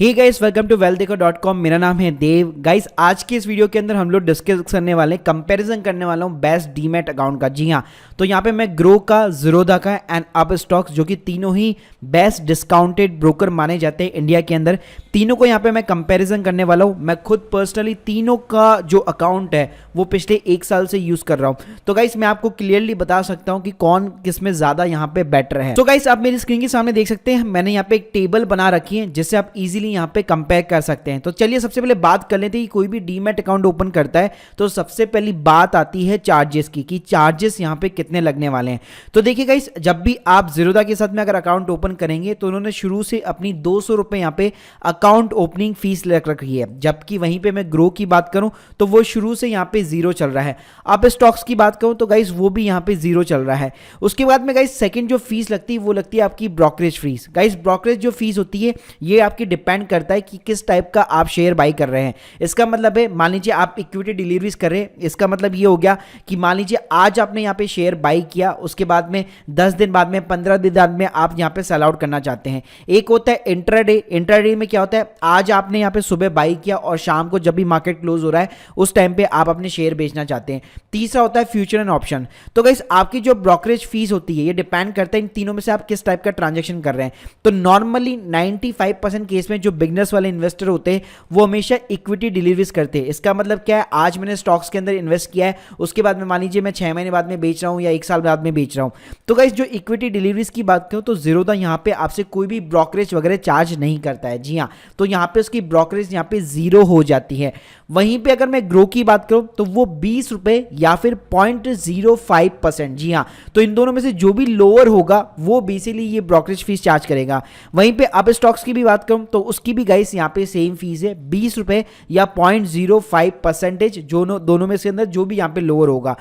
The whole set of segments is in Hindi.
Hey guys, welcome to wealthdeco.com। मेरा नाम है देव। गाइस, आज के इस वीडियो के अंदर हम लोग डिस्कस करने वाले हैं, कंपैरिजन करने वाला हूं बेस्ट डीमैट अकाउंट का। जी हां, तो यहां पे मैं ग्रो का, ज़ीरोधा का एंड अपस्टॉक्स, जो कि तीनों ही बेस्ट डिस्काउंटेड ब्रोकर माने जाते हैं इंडिया के अंदर, तीनों को यहां पे मैं कंपैरिजन करने वाला हूं। मैं खुद पर्सनली तीनों का जो अकाउंट है वो पिछले 1 साल से यूज कर रहा हूं। तो गाइस, मैं आपको क्लियरली बता सकता हूं कि कौन किसमें ज्यादा यहां पे बेटर है। तो गाइस, आप मेरी स्क्रीन के सामने देख सकते हैं, मैंने यहां पे एक टेबल बना रखी है जिससे आप इजीली यहाँ पे कंपेयर कर सकते हैं। तो चलिए सबसे पहले बात कर लेते हैं कि कोई भी डीमैट अकाउंट ओपन करता है तो सबसे पहली बात आती है चार्जेस की, कि चार्जेस यहाँ पे कितने लगने वाले हैं। तो देखिए गाइस, जब भी आप ज़ीरोधा के साथ में अगर अकाउंट ओपन करेंगे तो उन्होंने शुरू से अपनी 200 रुपये यहाँ पे अकाउंट ओपनिंग फीस रख रखी है, जबकि वहीं पे मैं ग्रो की बात करूं तो वो शुरू से यहाँ पे 0 चल रहा है। आप स्टॉक्स की बात करूं तो गाइस वो भी यहाँ पे 0 चल रहा है। उसके बाद में गाइस सेकंड जो फीस लगती है वो लगती है आपकी ब्रोकरेज फीस। गाइस, ब्रोकरेज जो फीस होती है ये आपकी डिपेंड करता है कि किस टाइप का आप शेयर बाई कर रहे हैं। इसका मतलब है, मान लीजिए आप इक्विटी डिलीवरीज कर रहे हैं, इसका मतलब ये हो गया कि मान लीजिए आज आपने यहाँ पे शेयर बाई किया, उसके बाद में 10 दिन बाद में, 15 दिन बाद में आप यहाँ पे सेल आउट करना चाहते हैं। एक होता है इंट्राडे। इंट्राडे में क्या होता है, आज आपने यहाँ पे सुबह बाई किया और शाम को जब भी मार्केट क्लोज हो रहा है उस टाइम पे आप अपने शेयर बेचना चाहते हैं। तीसरा होता है फ्यूचर एंड ऑप्शन। तो गाइस, आपकी जो ब्रोकरेज फीस होती है ये डिपेंड करता है इन तीनों में से आप किस टाइप का ट्रांजेक्शन कर रहे हैं। तो नॉर्मली 95% केस में जो बिगनर्स वाले इन्वेस्टर होते हैं वो हमेशा इक्विटी डिलीवरीज करते हैं। इसका मतलब क्या है, आज मैंने स्टॉक्स के अंदर इन्वेस्ट किया है, उसके बाद में मान लीजिए मैं 6 महीने बाद में बेच रहा हूं या 1 साल बाद में बेच रहा हूं। तो गाइस, जो इक्विटी डिलीवरीज की बात करूं तो ज़ीरोधा यहां पे आपसे कोई भी ब्रोकरेज वगैरह चार्ज नहीं करता है। जी हां, तो यहां पे उसकी ब्रोकरेज यहां पे 0 हो जाती है। वहीं पे अगर मैं ग्रो की बात करूं तो वो 20 रुपए या फिर 0.05%। जी हां, तो इन दोनों में से जो भी लोअर होगा वो बेसिकली ये ब्रोकरेज फीस चार्ज करेगा। वहीं पे अब स्टॉक्स की भी बात करूं तो उसकी भी गाइस यहाँ पे सेम फीस है, 20 रुपए या 0.05%, दोनों में से अंदर जो भी यहाँ पे लोअर होगा।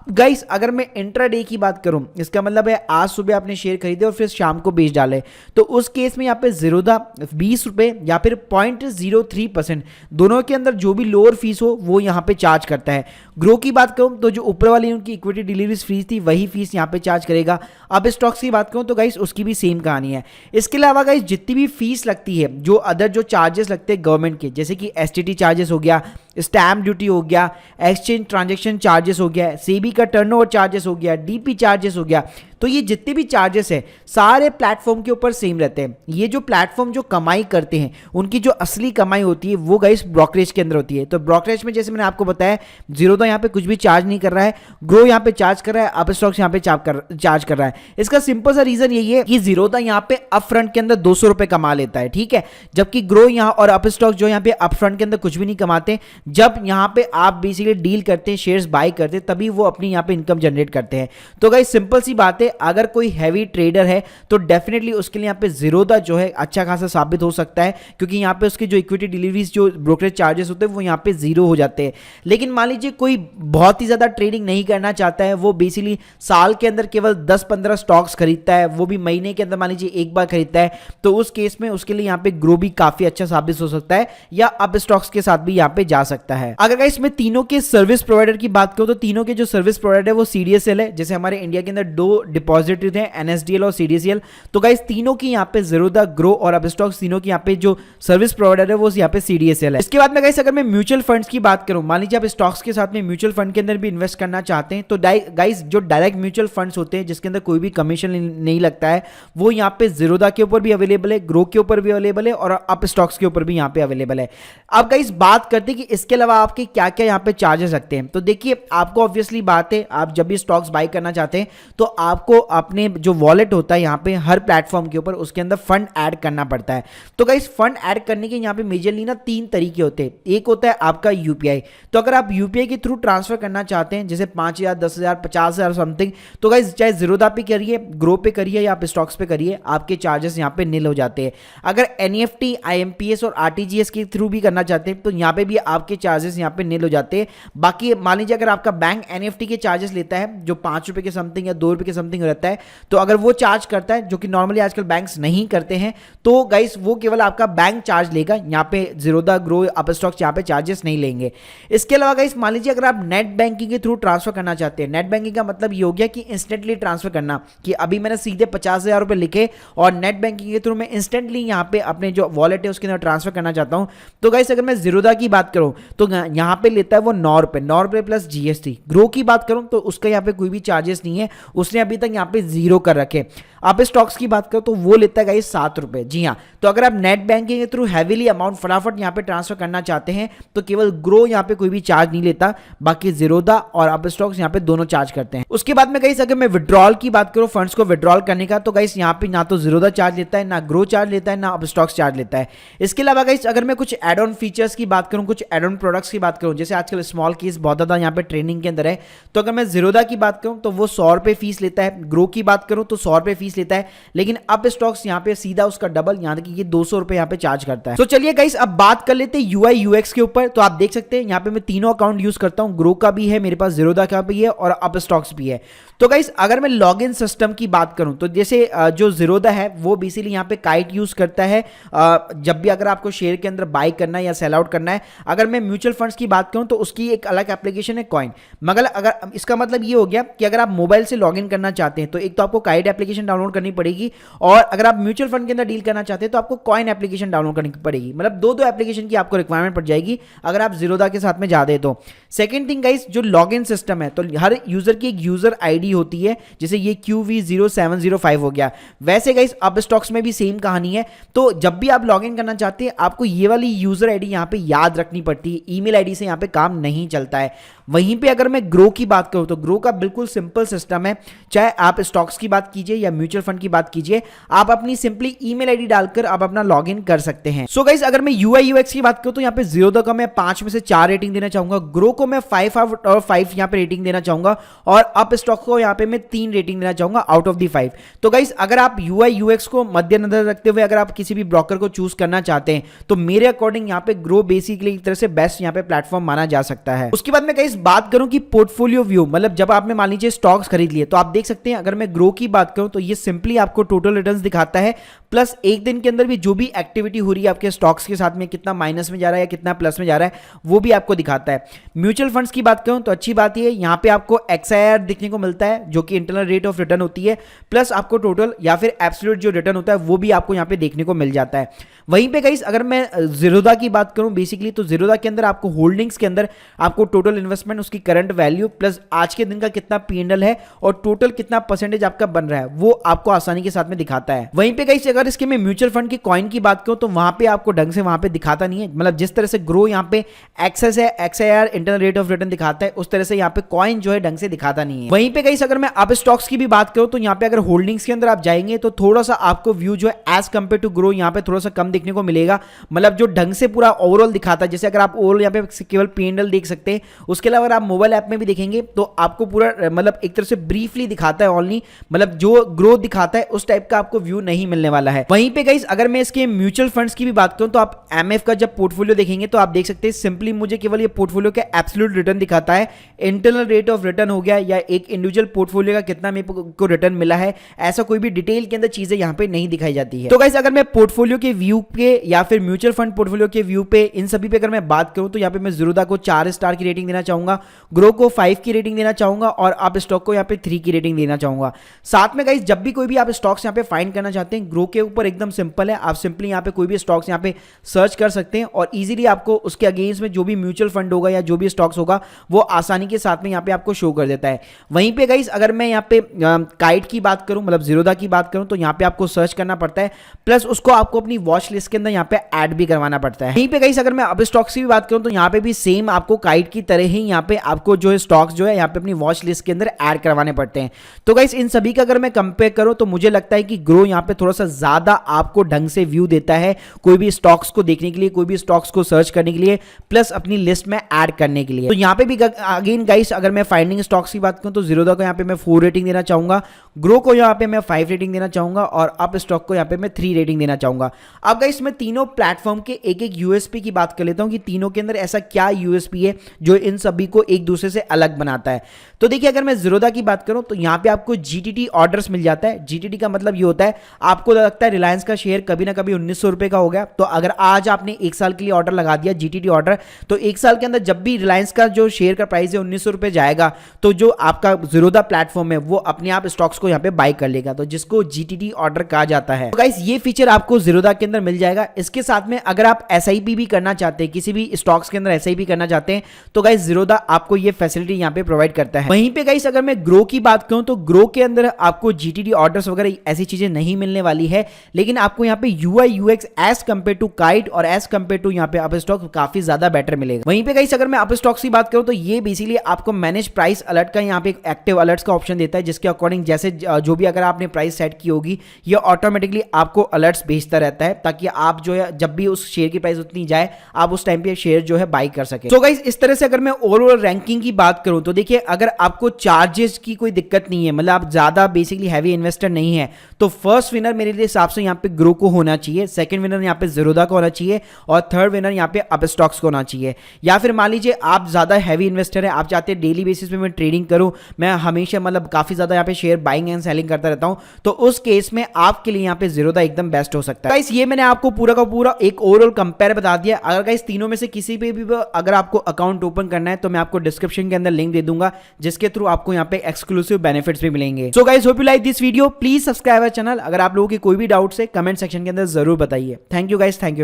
गाइस, अगर मैं इंट्राडे की बात करूं, इसका मतलब है आज सुबह आपने शेयर खरीदे और फिर शाम को बेच डाले, तो उस केस में यहाँ पे ज़ीरोधा 20 रुपए या फिर 0.03%, दोनों के अंदर जो भी लोअर फीस हो वो यहाँ पे चार्ज करता है। ग्रो की बात करूं तो जो ऊपर वाली उनकी इक्विटी डिलीवरीज फीस थी वही फीस यहाँ पे चार्ज करेगा। अब स्टॉक्स की बात करूं तो गाइस उसकी भी सेम कहानी है। इसके अलावा गाइस जितनी भी फीस लगती है, जो अदर जो चार्जेस लगते हैं गवर्नमेंट के, जैसे कि एसटीटी चार्जेस हो गया, स्टैम्प ड्यूटी हो गया, एक्सचेंज ट्रांजैक्शन चार्जेस हो गया, सेबी का टर्नओवर चार्जेस हो गया, डीपी चार्जेस हो गया, तो ये जितने भी चार्जेस है सारे प्लेटफॉर्म के ऊपर सेम रहते हैं। ये जो प्लेटफॉर्म जो कमाई करते हैं उनकी जो असली कमाई होती है वो गाइस ब्रोकरेज के अंदर होती है। तो ब्रोकरेज में जैसे मैंने आपको बताया, ज़ीरोधा यहाँ पे कुछ भी चार्ज नहीं कर रहा है, ग्रो यहाँ पे चार्ज कर रहा है, अपस्टॉक्स यहाँ पे चार्ज कर रहा है। इसका सिंपल सा रीजन यही है कि ज़ीरोधा यहाँ पे अप फ्रंट के अंदर 200 रुपए कमा लेता है, ठीक है, जबकि ग्रो यहाँ और अपस्टॉक्स जो यहाँ पे अप फ्रंट के अंदर कुछ भी नहीं कमाते। जब यहाँ पे आप बेसिकली डील करते हैं, शेयर्स बाय करते हैं, तभी वो अपनी यहाँ पे इनकम जनरेट करते हैं। तो गाइस सिंपल सी बात है, अगर कोई हैवी ट्रेडर है तो डेफिनेटली उसके लिए यहाँ पे ज़ीरोधा जो है अच्छा खासा साबित हो सकता है, क्योंकि यहाँ पे उसके जो इक्विटी डिलीवरीज जो ब्रोकरेज चार्जेस होते हैं वो यहाँ पे 0 हो जाते हैं। लेकिन मान लीजिए कोई बहुत ही ज़्यादा ट्रेडिंग नहीं करना चाहता है, वो बेसिकली साल के अंदर केवल 10-15 स्टॉक्स खरीदता है, वो भी महीने के अंदर मान लीजिए एक बार खरीदता है, तो उस केस में उसके लिए यहाँ पे ग्रो भी काफ़ी अच्छा साबित हो सकता है, या अब स्टॉक्स के साथ भी यहाँ पे जा सकता है। अगर गाइस मैं तीनों के सर्विस प्रोवाइडर की बात करूं तो तीनों के जो सर्विस प्रोवाइडर है वो CDSL है। जैसे हमारे इंडिया के अंदर 2 डिपॉजिटरी थे, NSDL और CDSL। तो गाइस तीनों की यहाँ पे ज़ीरोधा, ग्रो और अपस्टॉक्स तीनों की यहाँ पे जो सर्विस प्रोवाइडर है वो यहाँ पे CDSL है। इसके बाद में गाइस अगर मैं म्यूचुअल फंड्स की बात करूं, मान लीजिए आप स्टॉक्स के साथ में म्यूचुअल फंड के अंदर भी इन्वेस्ट करना चाहते हैं, तो गाइस जो डायरेक्ट म्यूचुअल फंड्स होते हैं जिसके अंदर कोई भी कमीशन नहीं लगता है, वो यहाँ पे ज़ीरोधा के ऊपर भी अवेलेबल है, ग्रो के ऊपर भी अवेलेबल है और अपस्टॉक्स के ऊपर भी यहाँ पे अवेलेबल है। अब गाइस बात करते हैं कि इसके अलावा आपके क्या क्या यहाँ पे चार्जेस लगते हैं। तो देखिए, आपको ऑब्वियसली बात है, आप जब भी स्टॉक्स बाई करना चाहते हैं तो आपको अपने जो वॉलेट होता है यहाँ पे हर प्लेटफॉर्म के ऊपर, उसके अंदर फंड ऐड करना पड़ता है। तो गाइस फंड ऐड करने के यहाँ पे मेजरली ना 3 तरीके होते हैं। एक होता है आपका UPI। तो अगर आप UPI के थ्रू ट्रांसफर करना चाहते हैं, जैसे 5,000, 10,000, 50,000 समथिंग, तो गाइस चाहे ज़ीरोधा पे करिए, ग्रो पे करिए या आप स्टॉक्स पे करिए, आपके चार्जेस यहाँ पे नील हो जाते हैं। अगर NEFT, IMPS और RTGS के थ्रू भी करना चाहते हैं तो यहाँ पे भी आपके आपके चार्जेस यहाँ पे नील हो जाते हैं। बाकी मान लीजिए अगर आपका बैंक एनएफटी के चार्जेस लेता है जो 5 रुपए के समथिंग या 2 रुपए के समथिंग रहता है, तो अगर वो चार्ज करता है जो कि नॉर्मली आजकल बैंक्स नहीं करते हैं, तो गाइस वो केवल आपका बैंक चार्ज लेगा, यहाँ पे ज़ीरोधा, ग्रो, अपस्टॉक्स यहाँ पे चार्जेस नहीं लेंगे। इसके अलावा गाइस मान लीजिए अगर आप नेट बैंकिंग के थ्रू ट्रांसफर करना चाहते हैं, नेट बैंकिंग का मतलब ये हो गया कि इंस्टेंटली ट्रांसफर करना, कि अभी मैंने सीधे 50,000 रुपए लिखे और नेट बैंकिंग के थ्रू मैं इंस्टेंटली यहाँ पे अपने जो वॉलेट है उसके अंदर ट्रांसफर करना चाहता हूँ, तो गाइस अगर मैं ज़ीरोधा की बात करूँ तो यहाँ पे लेता है वो 9 रुपए प्लस जीएसटी। ग्रो की बात करूँ तो उसका यहाँ पे कोई भी चार्जेस नहीं है, उसने अभी तक यहाँ पे 0 कर रखे। आप स्टॉक्स की बात करो तो वो लेता है गाइस 7 रुपए। जी हाँ, तो अगर आप नेट बैंकिंग के थ्रू हैवीली अमाउंट फटाफट यहाँ पे ट्रांसफर करना चाहते हैं तो केवल ग्रो यहाँ पे कोई भी चार्ज नहीं लेता, बाकी ज़ीरोधा और आप स्टॉक्स यहाँ पे दोनों चार्ज करते हैं। उसके बाद में गाइस अगर मैं विड्रॉल की बात करूँ, फंड्स को विड्रॉल करने का, तो गाइस यहाँ पे ना तो ज़ीरोधा चार्ज लेता है, ना ग्रो चार्ज लेता है, ना आप स्टॉक्स चार्ज लेता है। इसके अलावा गाइस अगर मैं कुछ एड ऑन फीचर्स की बात करूँ, कुछ एड ऑन प्रोडक्ट्स की बात करूँ, जैसे आजकल स्मॉल केस बहुत ज़्यादा यहाँ पे ट्रेंडिंग के अंदर है, तो अगर मैं ज़ीरोधा की बात करूँ तो वो 100 रुपये फीस लेता है, ग्रो की बात करूँ तो 100 रुपये फीस लेता है, लेकिन अप स्टॉक्स यहाँ पे सीधा उसका डबल, यहाँ तक कि ये 200 रुपये यहाँ पे चार्ज करता है। तो चलिए गाइस अब बात कर लेते हैं यूआई यूएक्स के ऊपर। तो आप देख सकते हैं यहाँ पे मैं तीनों अकाउंट यूज करता हूँ, ग्रो का भी है मेरे पास, ज़ीरोधा का भी है और अप स्टॉक्स भी है। तो गाइस अगर मैं लॉगिन सिस्टम की बात करूं तो जैसे जो ज़ीरोधा है वो बेसिकली यहाँ पे काइट यूज करता है जब भी अगर आपको शेयर के अंदर बाय करना है या सेल आउट करना है। अगर मैं म्यूचुअल फंड्स की बात करूं तो उसकी एक अलग एप्लीकेशन है कॉइन। मगर अगर इसका मतलब ये हो गया कि अगर आप मोबाइल से लॉगिन करना चाहते हैं तो एक तो आपको काइट एप्लीकेशन डाउनलोड करनी पड़ेगी, और अगर आप म्यूचुअल फंड के अंदर डील करना चाहते हैं तो आपको कॉइन एप्लीकेशन डाउनलोड करनी पड़ेगी। मतलब दो एप्लीकेशन की आपको रिक्वायरमेंट पड़ जाएगी अगर आप ज़ीरोधा के साथ में जा दे तो। सेकेंड थिंग गाइस, जो लॉगिन सिस्टम है तो हर यूजर की एक यूजर आईडी होती है, जैसे ये QV0705 हो गया, वैसे गाइस अब स्टॉक्स में भी सेम कहानी है। तो जब भी आप लॉगिन करना चाहते हैं आपको ये वाली यूजर आईडी यहाँ पे याद रखनी पड़ती है, ईमेल आईडी से यहाँ पे काम नहीं चलता है। वहीं पे अगर मैं ग्रो की बात करूं तो ग्रो का बिल्कुल सिंपल सिस्टम है, चाहे आप स्टॉक्स की बात कीजिए या म्यूचुअल फंड की बात कीजिए, आप अपनी सिंपली ईमेल आईडी डालकर आप अपना लॉगिन कर सकते हैं। सो गाइस अगर मैं यूआई यूएक्स की बात करूं तो यहाँ पे ज़ीरोधा का मैं 5 में से 4 रेटिंग देना चाहूंगा, ग्रो को मैं 5 आउट ऑफ 5 यहाँ पे रेटिंग देना चाहूंगा, और अप स्टॉक को यहाँ पे मैं 3 रेटिंग देना चाहूंगा आउट ऑफ दी 5। तो गाइस अगर आप यूआई यूएक्स को मद्देनजर रखते हुए अगर आप किसी भी ब्रोकर को चूज करना चाहते हैं तो मेरे अकॉर्डिंग यहाँ पे ग्रो बेसिकली एक तरह से बेस्ट यहाँ पे प्लेटफॉर्म माना जा सकता है। उसके बाद में गाइस बात करूं कि पोर्टफोलियो व्यू, मतलब जब आपने मान लीजिए स्टॉक्स खरीद लिए तो आप देख सकते हैं अगर मैं ग्रो की बात करूं तो ये सिंपली आपको टोटल रिटर्न्स दिखाता है, प्लस एक दिन के अंदर भी जो भी एक्टिविटी हो रही है आपके स्टॉक्स के साथ में, कितना माइनस में जा रहा है या कितना प्लस में जा रहा है वो भी आपको दिखाता है। म्यूचुअल फंड्स की बात करूं तो अच्छी बात ये है यहाँ पे आपको XIR दिखने को मिलता है जो कि इंटरनल रेट ऑफ रिटर्न होती है, प्लस आपको टोटल या फिर एब्सोल्यूट जो रिटर्न होता है वो भी आपको यहाँ पे देखने को मिल जाता है। वहीं पे गाइस अगर मैं ज़ीरोधा की बात करूं बेसिकली तो ज़ीरोधा के अंदर आपको होल्डिंग्स के अंदर आपको टोटल इन्वेस्टमेंट, उसकी करंट वैल्यू, प्लस आज के दिन का कितना P&L है और टोटल कितना परसेंटेज आपका बन रहा है वो आपको आसानी के साथ में दिखाता है। वहीं पे गाइस अगर इसके मैं म्यूचुअल फंड की कॉइन की बात करूं तो वहां पे आपको ढंग से वहां पे दिखाता नहीं है, मतलब जिस तरह से ग्रो यहाँ पे एक्सेस है, XIR internal rate of return दिखाता है, उस तरह से यहाँ पे कॉइन जो है ढंग से दिखाता नहीं है। वहीं पे गाइस अगर मैं अब स्टॉक्स की भी बात करूं तो यहाँ पे अगर होल्डिंग्स के अंदर आप जाएंगे तो थोड़ा सा आपको व्यू जो है एज कंपेयर टू ग्रो यहाँ पे थोड़ा सा कम देखने को मिलेगा, मतलब जो ढंग से पूरा ओवरऑल दिखाता है। जैसे अगर आप ओवरऑल यहाँ पे केवल P&L देख सकते हैं, उसके अलावा अगर आप मोबाइल ऐप में भी देखेंगे तो आपको पूरा मतलब एक तरह से ब्रीफली दिखाता है ओनली, मतलब जो ग्रोथ दिखाता है उस टाइप का आपको व्यू नहीं मिलने वाला है। वहीं पे गाइस अगर मैं इसके म्यूचुअल फंड्स की भी बात करूं तो आप MF का जब पोर्टफोलियो देखेंगे तो आप देख सकते हैं सिंपली मुझे केवल ये पोर्टफोलियो का एब्सोल्यूट रिटर्न दिखाता है, इंटरनल रेट ऑफ रिटर्न हो गया या एक इंडिविजुअल पोर्टफोलियो का कितना मेरे को रिटर्न मिला है, ऐसा कोई भी डिटेल के अंदर चीजें यहाँ पे नहीं दिखाई जाती है। तो गाइस अगर मैं पोर्टफोलियो के व्यू पे या फिर म्यूचुअल फंड पोर्टफोलियो के व्यू पे इन सभी पे अगर मैं बात करूं तो यहाँ पे मैं ज़ीरोधा को 4 स्टार की रेटिंग देना चाहूंगा, ग्रो को 5 की रेटिंग देना चाहूंगा और आप स्टॉक को यहाँ पे 3 की रेटिंग देना चाहूंगा। साथ में गाइस जब भी कोई भी आप स्टॉक्स यहाँ पे फाइंड करना चाहते हैं ग्रो के ऊपर एकदम सिंपल है, आप सिंपली यहाँ पे कोई भी स्टॉक्स यहाँ पे सर्च कर सकते हैं और इजीली आपको उसके अगेंस्ट में जो भी म्यूचुअल फंड होगा या जो भी स्टॉक्स होगा वो आसानी के साथ में यहाँ पे आपको शो कर देता है। वहीं पे गाइस अगर मैं यहाँ पे काइट की बात करूं, मतलब ज़ीरोधा की बात करूं तो यहाँ पे आपको सर्च करना पड़ता है, प्लस उसको आपको अपनी वॉच लिस्ट के अंदर यहाँ पे ऐड भी करवाना पड़ता है। यहीं पे गाइस अगर मैं अब स्टॉक्स की भी बात करूं तो यहाँ पे भी सेम आपको काइट की तरह ही यहाँ पे आपको जो है स्टॉक्स जो है यहाँ पे अपनी वॉच लिस्ट के अंदर ऐड करवाने पड़ते हैं। तो गाइस इन सभी का अगर मैं कंपेयर करूं तो मुझे लगता है कि ग्रो यहाँ पे थोड़ा सा ज्यादा आपको ढंग से व्यू देता है कोई भी स्टॉक्स को देखने के लिए, कोई भी स्टॉक्स को सर्च करने के लिए, प्लस अपनी लिस्ट में ऐड करने के लिए। तो यहाँ पे भी अगेन गाइस अगर मैं फाइंडिंग स्टॉक्स की बात करूं तो ज़ीरोधा को यहाँ पे मैं 4 रेटिंग देना चाहूंगा, ग्रो को यहाँ पे मैं 5 रेटिंग देना चाहूंगा और अप स्टॉक को यहाँ पे मैं 3 रेटिंग देना चाहूंगा। अब गाइस मैं तीनों प्लेटफॉर्म के एक एक यूएसपी की बात कर लेता हूं कि तीनों के अंदर ऐसा क्या यूएसपी है जो इन सभी को एक दूसरे से अलग बनाता है। तो देखिए अगर मैं ज़ीरोधा की बात करूं तो यहां पे आपको जीटीटी ऑर्डर्स मिल जाता है। जीटीटी का मतलब ये होता है, आपको लगता है रिलायंस का शेयर कभी ना कभी 1900 रुपए का हो गया, तो अगर आज आपने एक साल के लिए ऑर्डर लगा दिया जीटीटी ऑर्डर, तो एक साल के अंदर जब भी रिलायंस का जो शेयर का प्राइस है 1900 रुपए जाएगा, तो जो आपका ज़ीरोधा प्लेटफॉर्म है वो अपने आप स्टॉक्स को यहाँ पे बाय कर लेगा, तो जिसको जीटीटी ऑर्डर कहा जाता है। तो गाइस ये फीचर आपको ज़ीरोधा के अंदर मिल जाएगा। इसके साथ में अगर आप एसआईपी भी करना चाहते हैं, किसी भी स्टॉक्स के अंदर एसआईपी करना चाहते हैं, तो गाइस ज़ीरोधा आपको ये फैसिलिटी यहाँ पे प्रोवाइड करता है। वहीं पे गाइस अगर मैं ग्रो की बात करूं तो ग्रो के अंदर आपको जीटीटी ऑर्डर्स वगैरह ऐसी चीजें नहीं मिलने वाली है, लेकिन आपको यहाँ पे UI UX as compare to kite और एज कंपेयर टू यहाँ पे अप स्टॉक काफी ज्यादा बेटर मिलेगा। वहीं पे गाइस अगर मैं अप स्टॉक्स की बात करूं तो ये बेसिकली आपको मैनेज प्राइस अलर्ट का यहाँ पे एक्टिव अलर्ट्स का ऑप्शन देता है, जिसके अकॉर्डिंग जैसे जो भी अगर आपने प्राइस सेट की होगी ये ऑटोमेटिकली आपको अलर्ट्स भेजता रहता है, ताकि आप जो है जब भी उस शेयर की प्राइस उतनी जाए आप उस टाइम पे शेयर जो है बाई कर सके। तो गाइस इस तरह से अगर मैं ओवरऑल रैंकिंग की बात करूं तो देखिए अगर आपको चार्जेस की कोई दिक्कत नहीं है, मतलब आप ज्यादा बेसिकली हैवी इन्वेस्टर नहीं है, तो फर्स्ट विनर मेरे लिए हिसाब से यहाँ पे ग्रो को होना चाहिए, सेकंड विनर यहाँ पे ज़ीरोधा को होना चाहिए और थर्ड विनर यहाँ पे अप स्टॉक्स को होना चाहिए। या फिर मान लीजिए आप ज्यादा हैवी इन्वेस्टर है, आप चाहते हैं डेली बेसिस पे मैं ट्रेडिंग करूं, मैं हमेशा मतलब काफी ज्यादा यहाँ पे शेयर बाइंग एंड सेलिंग करता रहता हूं, तो उस केस में आपके लिए यहाँ पे ज़ीरोधा एकदम बेस्ट हो सकता है। गाइस ये मैंने आपको पूरा का पूरा एक ओवरऑल कंपेयर बता दिया। अगर गाइस तीनों में से किसी पे भी अगर आपको अकाउंट ओपन करना है तो मैं आपको डिस्क्रिप्शन के अंदर लिंक दे दूंगा, जिसके थ्रू आपको यहाँ पे एक्सक्लूसिव बेनिफिट्स भी मिलेंगे। So guys hope you like this video, please subscribe our channel. अगर आप लोगों की कोई भी डाउट्स है कमेंट सेक्शन के अंदर जरूर बताइए। Thank you guys, thank you.